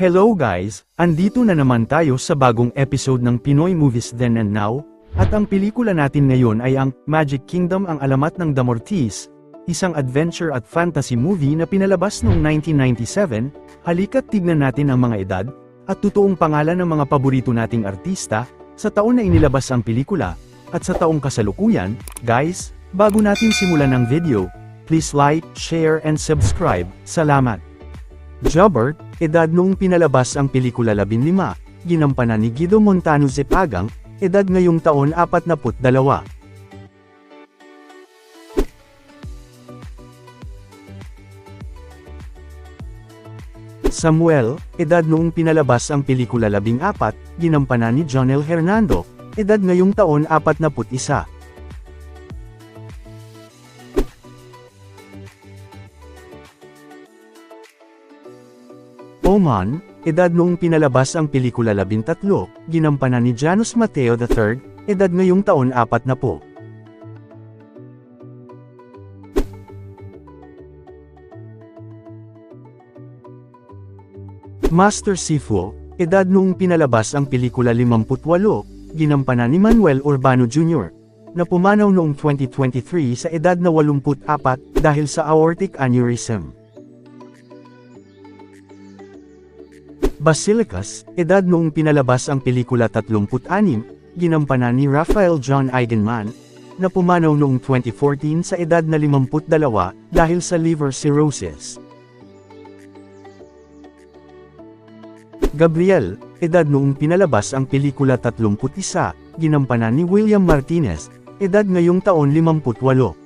Hello guys, andito na naman tayo sa bagong episode ng Pinoy Movies Then and Now, at ang pelikula natin ngayon ay ang Magic Kingdom ang Alamat ng Damortiz, isang adventure at fantasy movie na pinalabas noong 1997. Halika't tignan natin ang mga edad, at totoong pangalan ng mga paborito nating artista, sa taon na inilabas ang pelikula, at sa taong kasalukuyan. Guys, bago natin simulan ang video, please like, share and subscribe. Salamat! Jobert, edad noong pinalabas ang pelikula 15, ginampanan ni Guido Montano Zepagang, edad ngayong taon 42. Samuel, edad noong pinalabas ang pelikula 14, ginampanan ni Jonel Hernando, edad ngayong taon 41. Oman, edad noong pinalabas ang pelikula 13, ginampanan ni Janus Mateo III, edad ngayong taon 40. Master Sifu, edad noong pinalabas ang pelikula 58, ginampanan ni Manuel Urbano Jr., na pumanaw noong 2023 sa edad na 84 dahil sa aortic aneurysm. Basilicus, edad noong pinalabas ang pelikula 36, ginampanan ni Raphael John Eigenmann, na pumanaw noong 2014 sa edad na 52 dahil sa liver cirrhosis. Gabriel, edad noong pinalabas ang pelikula 31, ginampanan ni William Martinez, edad ngayong taon 58.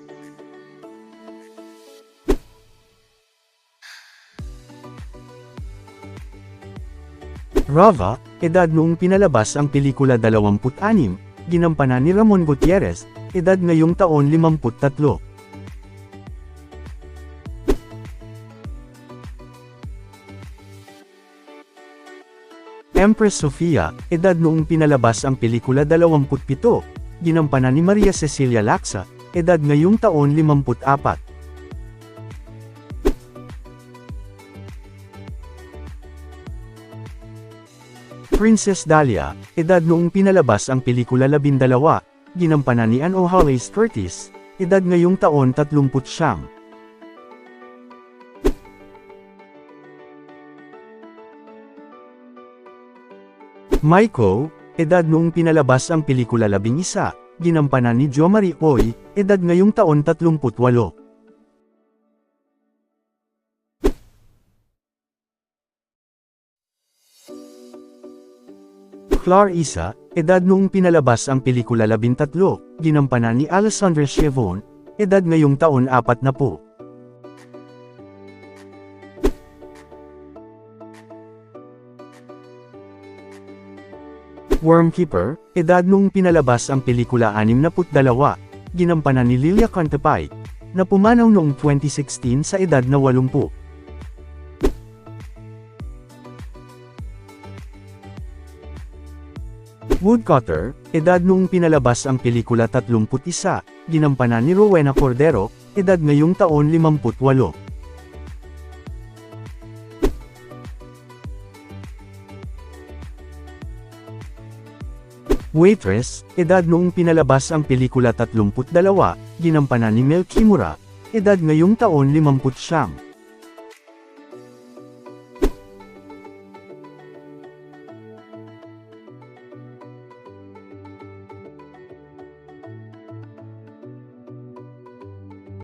Rava, edad noong pinalabas ang pelikula 26, ginampanan ni Ramon Gutierrez, edad ngayong taon 53. Empress Sofia, edad noong pinalabas ang pelikula 27, ginampanan ni Maria Cecilia Laksa, edad ngayong taon 54. Princess Dahlia, edad noong pinalabas ang pelikula 12, ginampanan ni Anne O'Hollis Curtis, edad ngayong taon 39. Maiko, edad noong pinalabas ang pelikula 11, ginampanan ni Jo Marie Oy, edad ngayong taon 38. Clarissa, edad noong pinalabas ang pelikula 13, ginampanan ni Alessandra Chevon, edad ngayong taon 40. Wormkeeper, edad noong pinalabas ang pelikula 62, ginampanan ni Lilia Cantapay, na pumanaw noong 2016 sa edad na 80. Woodcutter, edad noong pinalabas ang pelikula 31, ginampanan ni Rowena Cordero, edad ngayong taon 58. Waitress, edad noong pinalabas ang pelikula 32, ginampanan ni Mel Kimura, edad ngayong taon 50.